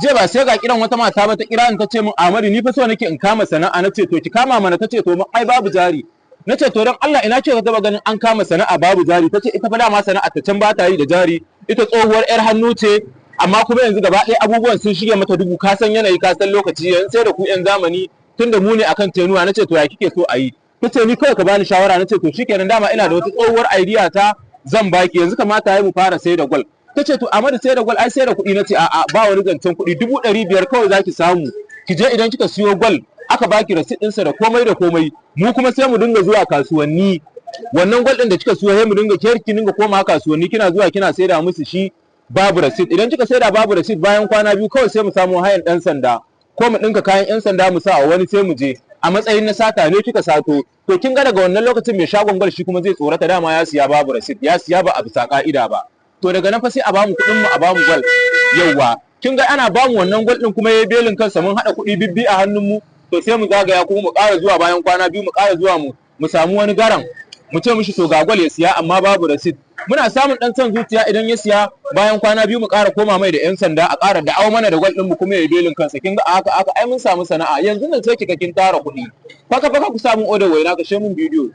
je ba sai ga kiran wata mata ba ta kira ni ta ce min Amadu ni fa so nake in kama sana'a, nace to ki kama mana, tace to ai babu jari, nace to dan Allah ina ce ka taba ganin an kama sana'a babu jari, tace ita fa dama sana'a ta can ba ta yi da jari, ita tsohuwar yar hannu ce, amma kuma yanzu gaba ɗaya abubuwan sun shige mata dubu, ka san yanayi ka san lokaci, yanzu sai da ku yan zamani tunda mu ne akan tenuwa, nace to ya kike so a yi, tace ni kawai ka bani shawara, nace to shikenan dama ina da wata tsohuwar idea ta zan baki, yanzu kamata yayi mu fara sai da gwal. Tace to Amadu sai da gwal ai sai da kuɗi, nace a'a ba wani zancen kuɗi, 500 kawai zaki samu, ki je idan kika siyo gwal aka baki receipt ɗinsa da komai da komai, mu kuma sai mu dinga zuwa kasuwanni, wannan gwal ɗin da kika siyo sai mu dinga ki dinga koma kasuwanni kina zuwa kina saida musu shi babu receipt, idan kika saida babu receipt bayan kwana biyu kawai sai mu samu hayan ɗan sanda ko mu ɗinka kayan ƴan sanda mu sa a wani sai mu je a matsayin na sata ne kika sato, to kin ga daga wannan lokacin mai shagon gwal shi kuma zai tsorata, dama ya siya babu receipt, ya siya ba a bisa ka'ida ba, to daga nan fa sai a bamu kuɗin mu a bamu gwal. Yauwa kin ga ana bamu wannan gwal ɗin kuma yayi belin kansa, mun haɗa kuɗi bibbi a hannun mu, to sai mu zagaya kuma mu ƙara zuwa bayan kwana biyu mu ƙara zuwa mu samu wani garan mu ce mishi to ga gwal ya siya amma babu receipt, muna samun dan son zuciya idan ya siya bayan kwana biyu mu ƙara koma mai da yan sanda a ƙara da'awo mana da gwal ɗin mu kuma yayi belin kansa, kin ga haka ai mun samu sana'a, yanzu nan sai kika kin tara kuɗi faka ku samu order waina ka she mun bidiyo.